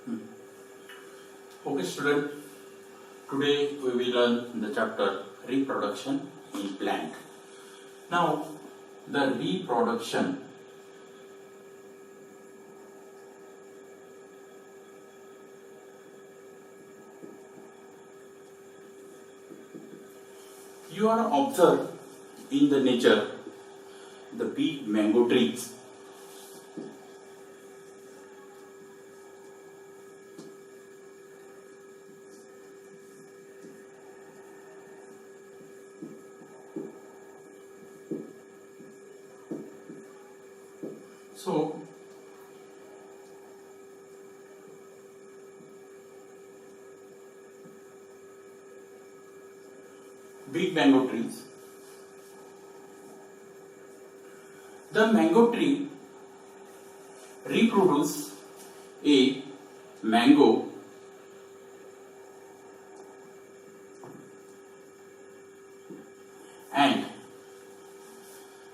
Okay student, today we will learn the chapter reproduction in plant. Now the reproduction you are observed in the nature the big mango trees. So big mango trees. The mango tree reproduce a mango and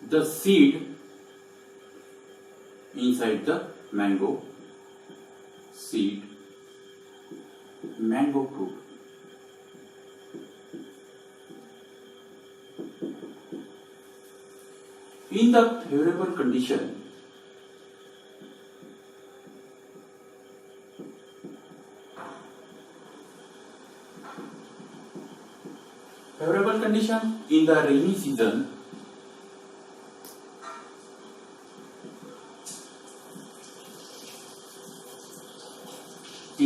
the seed inside the mango seed, mango fruit. In the favorable condition, in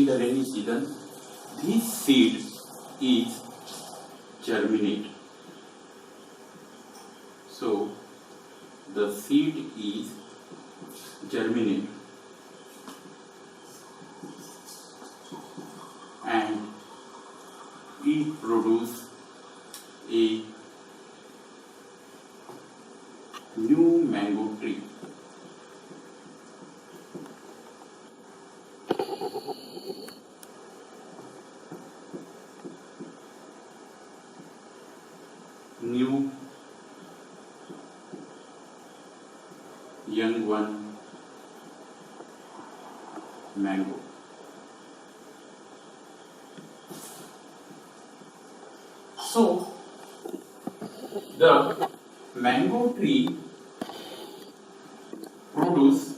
the rainy season, this seed is germinate. So the seed is germinate and it produce a new mango tree. New young one mango. So the mango tree produce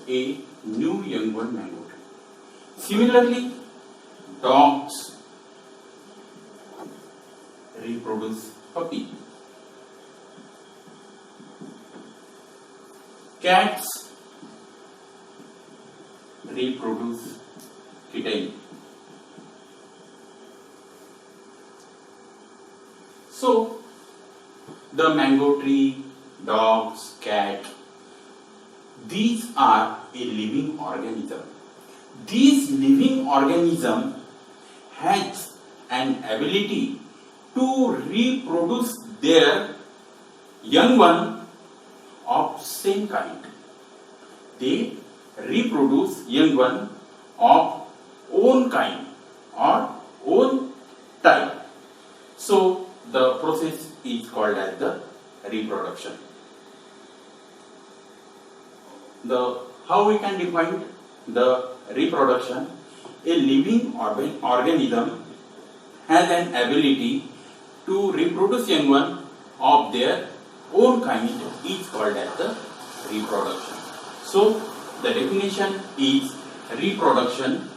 a new young one mango tree. Similarly, dogs reproduce puppy. Cats reproduce kitten. So the mango tree, dogs, cat, these are a living organism. These living organism has an ability to reproduce their young one of same kind. They reproduce young one of own kind or own type. So the process is called as the reproduction. How we can define the reproduction? A living organism has an ability to reproduce young one of their own kind is called as the reproduction. So the definition is reproduction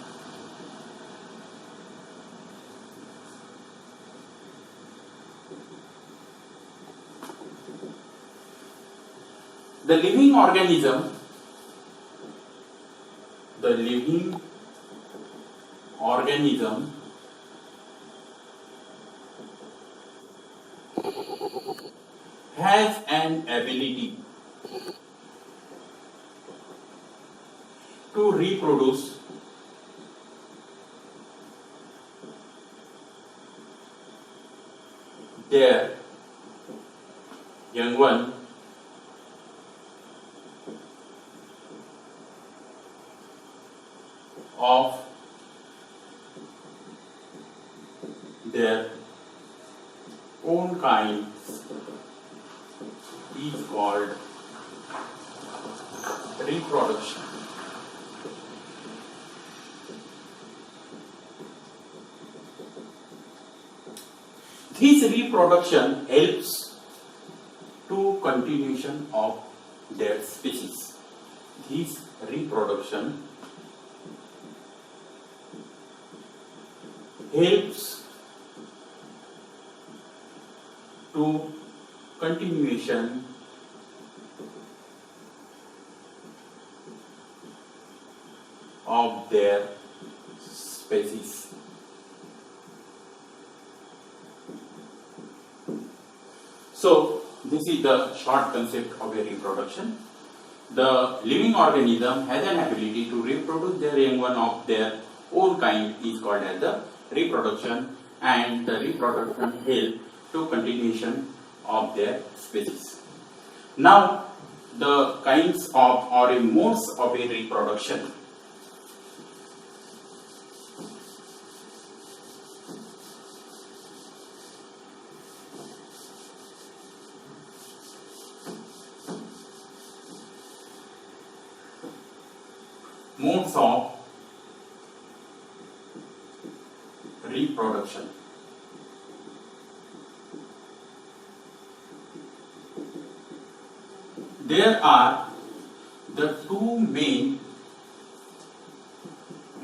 the living organism has an ability to reproduce their young one of their own kind is called reproduction. reproduction helps to continuation of their species. This reproduction helps to continuation of their species. So this is the short concept of a reproduction. The living organism has an ability to reproduce their young one of their own kind is called as the reproduction, and the reproduction helps to continuation of their species. Now the kinds of or modes of a reproduction. Modes of reproduction. There are the two main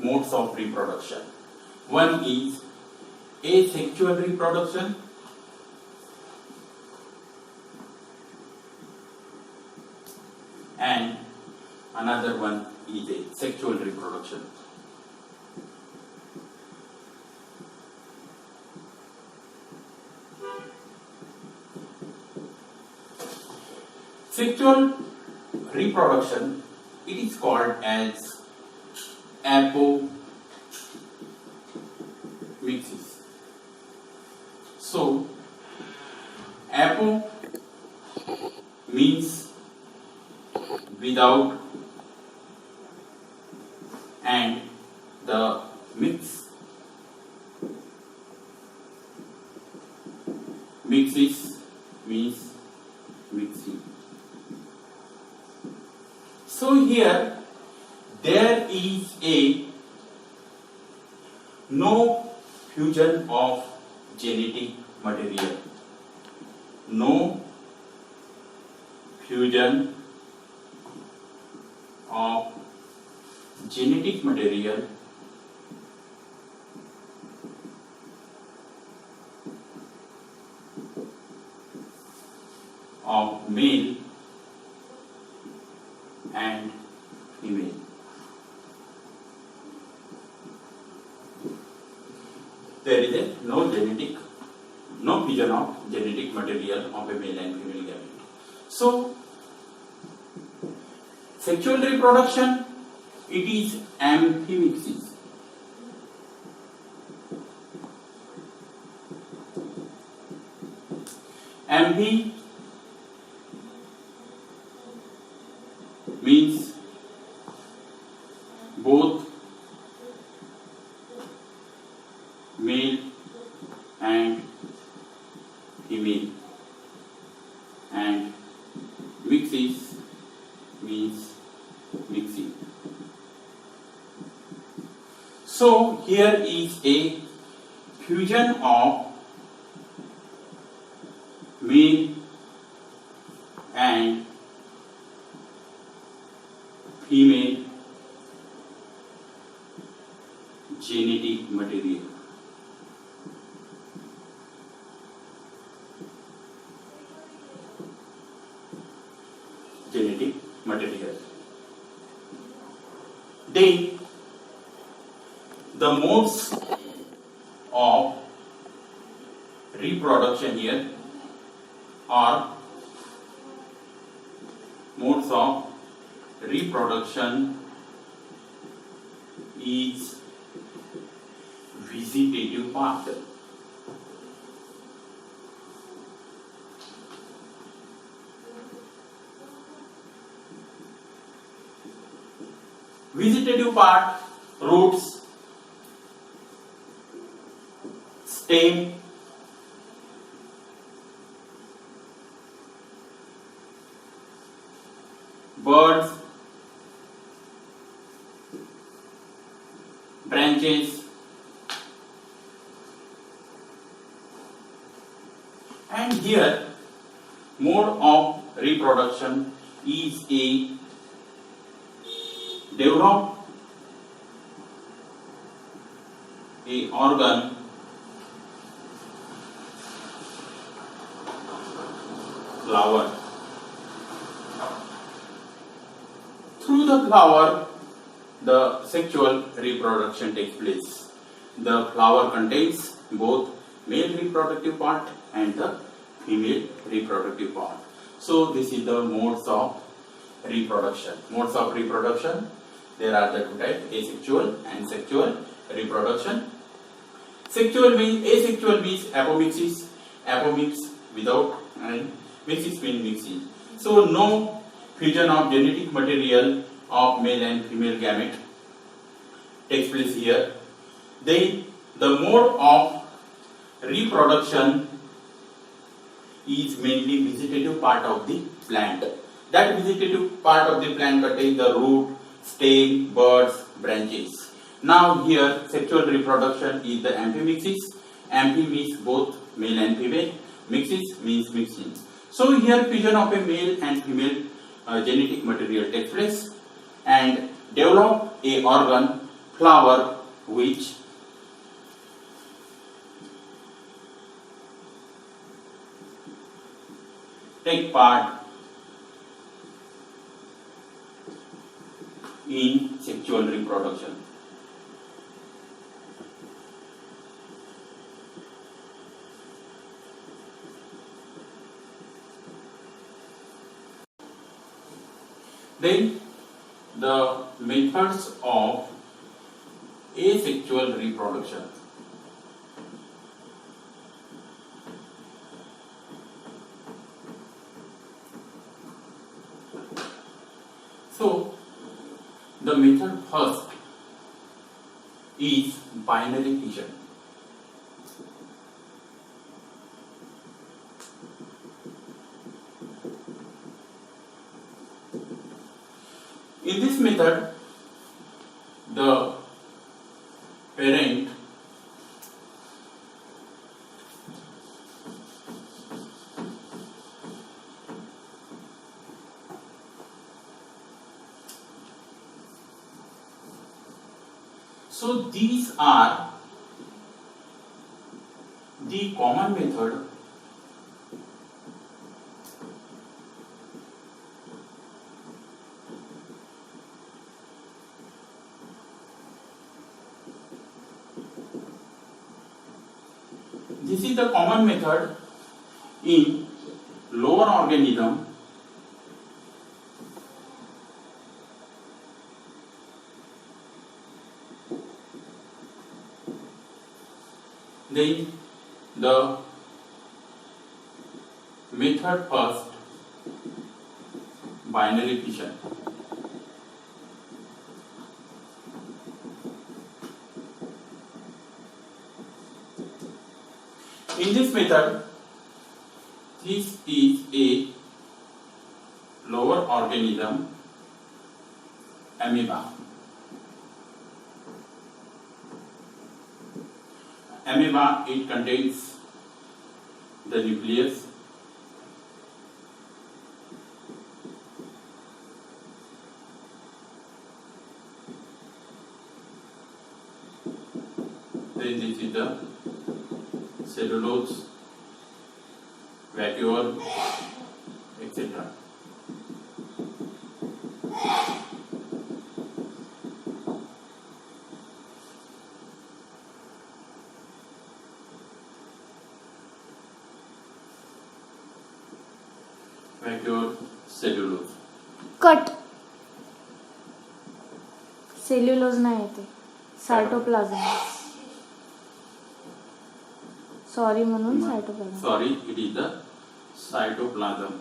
modes of reproduction. One is asexual reproduction and another one is a sexual reproduction. Sexual reproduction, it is called as apomixis. So, apo means without, and the mixis means mixing. So here there is a no fusion of genetic material. No fusion of genetic material of male and female. There is a no fusion of genetic material of a male and female gamete. So, sexual reproduction, it is amphimixis. Amphi means both male and female, and mixis means mixing. So here is a fusion of male and female genetic material. Then the modes of reproduction here are modes of reproduction is vegetative part. Vegetative part, roots, stem, birds, branches, here mode of reproduction is a develop a organ flower. Through the flower, the sexual reproduction takes place. The flower contains both male reproductive part and the female reproductive part. So this is the modes of reproduction. Modes of reproduction, there are the two types, asexual and sexual reproduction. Sexual means, asexual means apomixis, apomix without, and mixis means mixing. So no fusion of genetic material of male and female gamete takes place here. Then the mode of reproduction is mainly vegetative part of the plant. That vegetative part of the plant contains the root, stem, buds, branches. Now here sexual reproduction is the amphimixis. Amphi means both male and female. Mixis means mixing. So here fusion of a male and female genetic material takes place and develop a organ flower which take part in sexual reproduction. Then the methods of asexual reproduction. So the method first is binary fission. In this method, the parent so these are the common method This is the common method in lower organism then the method first binary fission. In this method, this is a lower organism, amoeba. Amoeba, it contains the nucleus, then this is the cellulose, vacuole, etc. Vacuole, cellulose. Cut cellulose नाही येते cytoplasm sorry म्हणून cytoplasm Sorry, it is the cytoplasm.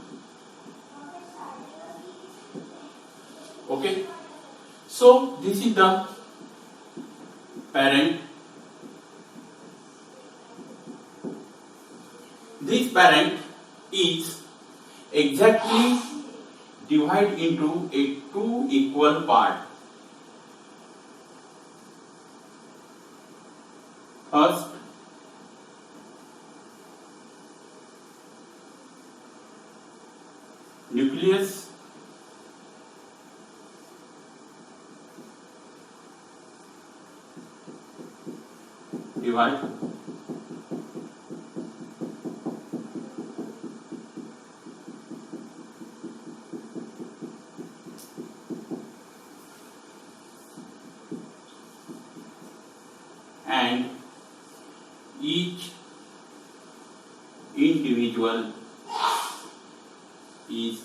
Okay, so this is the parent. This parent is exactly divided into a two equal part. First, nucleus divide and each individual is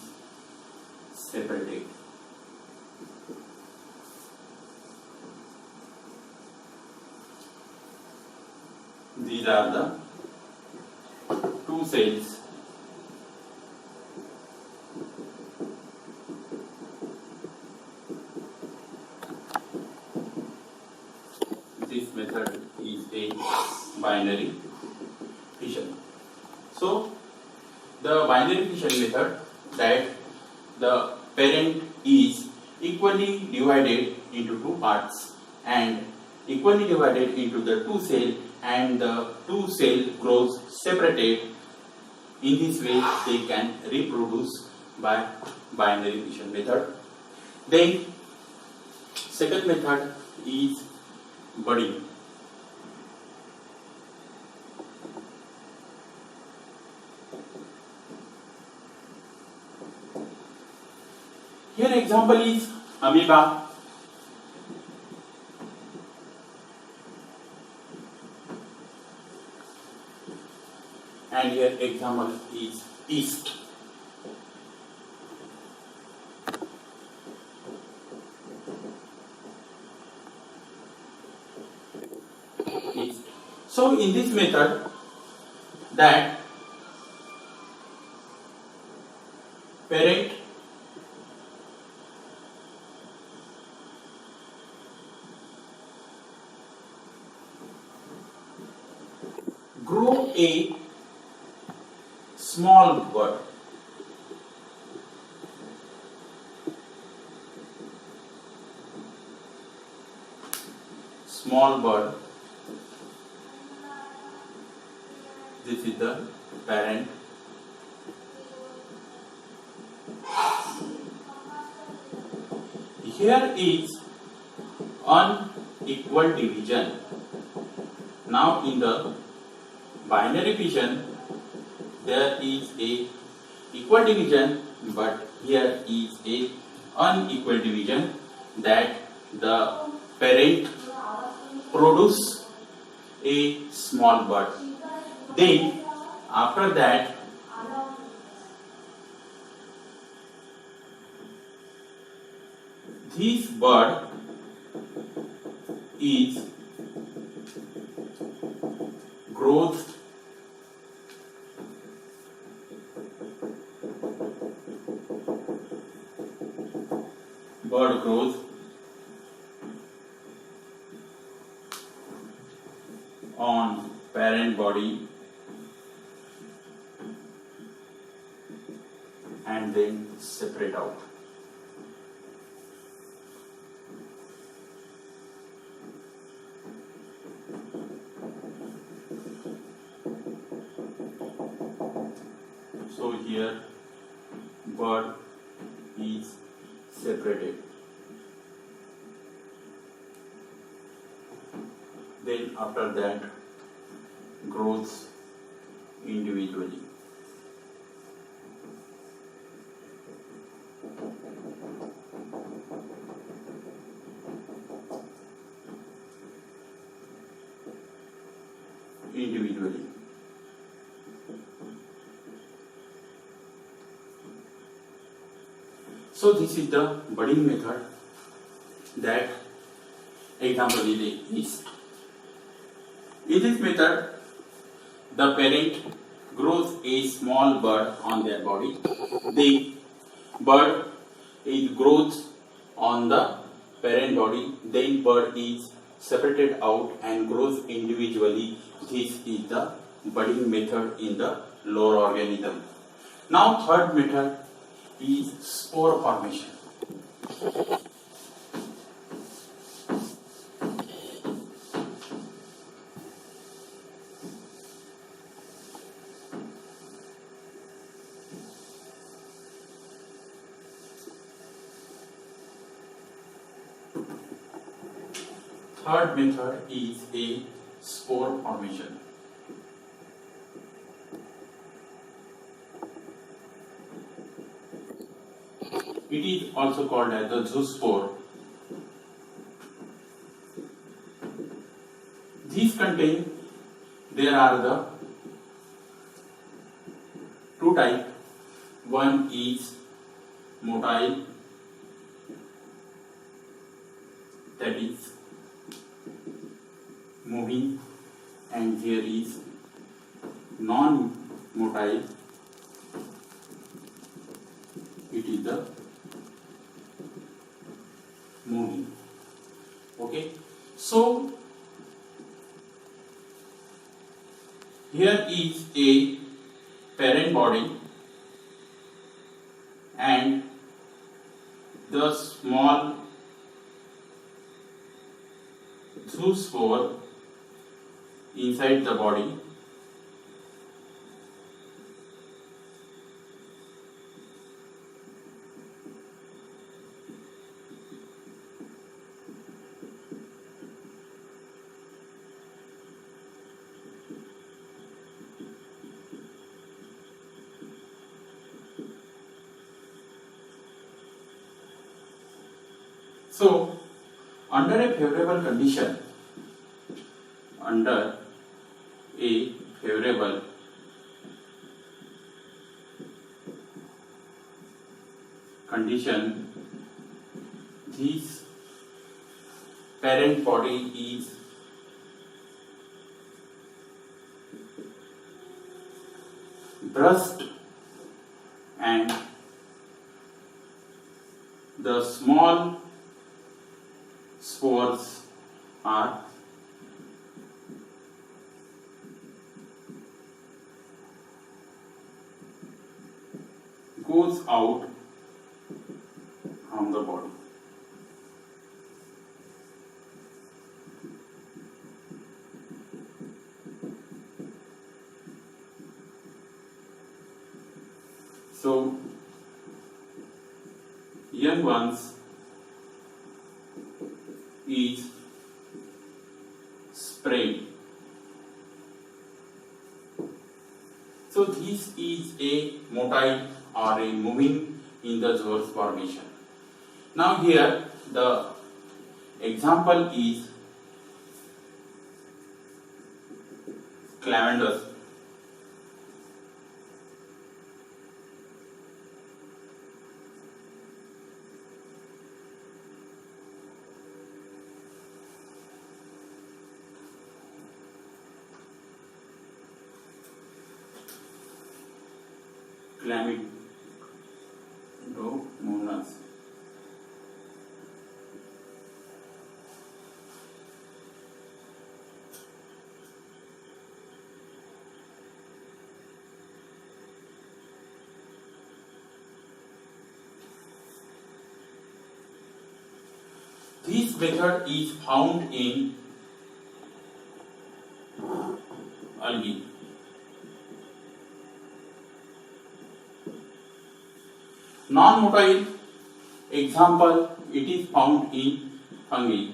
separated. These are the two cells this method is a binary fission. So the binary fission method, that the parent is equally divided into two parts and equally divided into the two cell, and the two cell grows separated. In this way they can reproduce by binary fission method. Then second method is budding. Here example is amoeba. And here example is yeast. Yeast. So in this method, that parent grow a small bud. Small bud. This is the parent. Here is unequal division. Now in the binary fission there is a equal division, but here is a unequal division, that the parent produce a small bud. Then after that this bud is growth bud grows on parent body and then separate out. So here bud is separated. Then after that grows individually. So this is the budding method, that example is yeast. In this method, the parent grows a small bud on their body. The bud is grows on the parent body. Then bud is separated out and grows individually. This is the budding method in the lower organism. Now third method is spore formation. third method is a spore formation. It is also called as the zoospore. These contain, there are the two types. One is motile, that is moving, and here is non-motile, it is the moving. Okay, so here is a parent body and the small zoospore inside the body. So, under a favorable condition, this parent body is brushed and the small spores are goes out from the body. So young ones is sprayed. So this is a motile or a moving in the source formation. Now here the example is clavandus. Chlamydomonas. This method is found in algae. Non-motile example, it is found in fungi.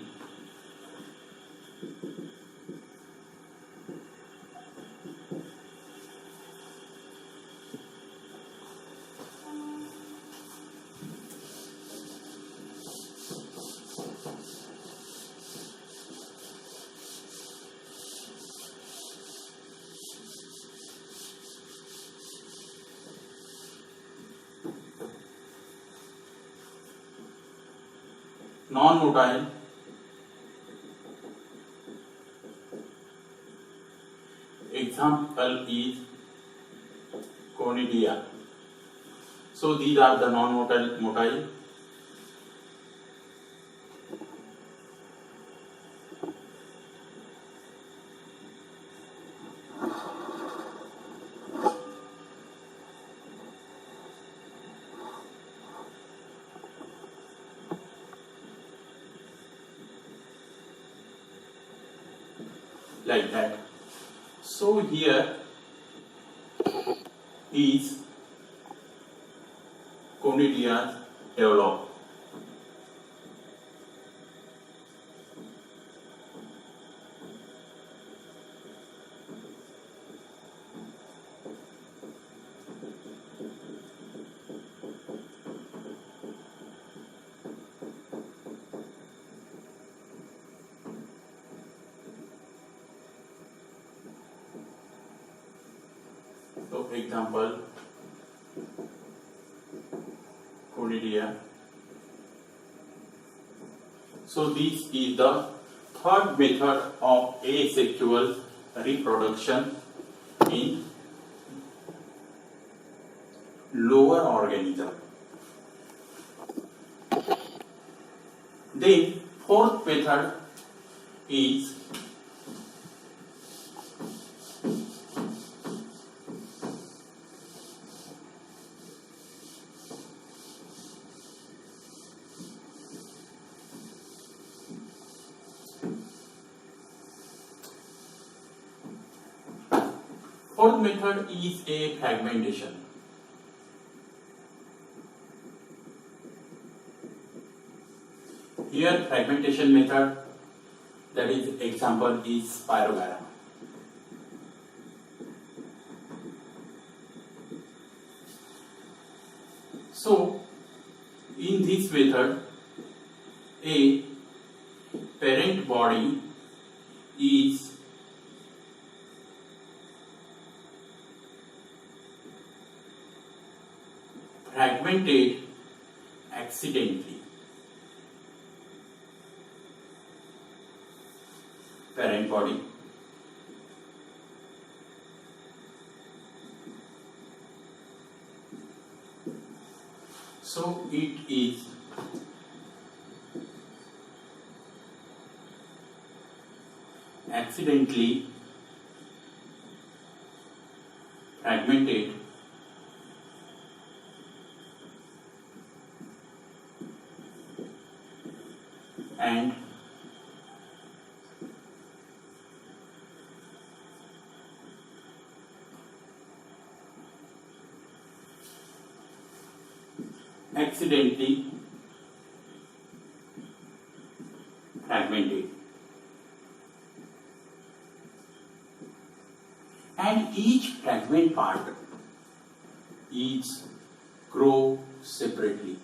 Non-motile example is conidia. So these are the non-motile. Like that. So here is conidia develop. example, Conidia. So this is the third method of asexual reproduction in lower organism. Then fourth method is a fragmentation. Here fragmentation method, that is example is spirogram. So in this method, a parent body is fragmented accidentally. Parent body so it is accidentally fragmented and accidentally fragmented, and each fragment part is grow separately.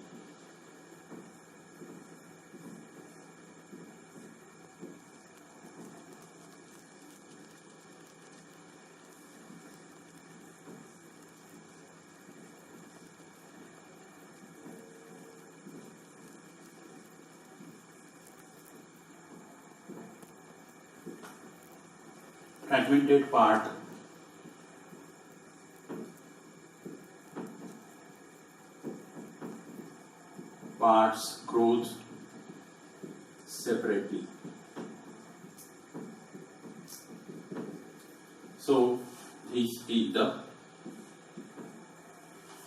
Fragmented parts grows separately. So this is the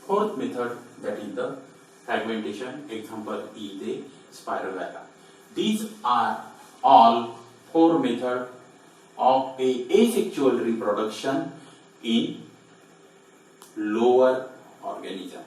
fourth method, that is the fragmentation. Example is a spirogram. These are all four methods of a asexual reproduction in lower organism.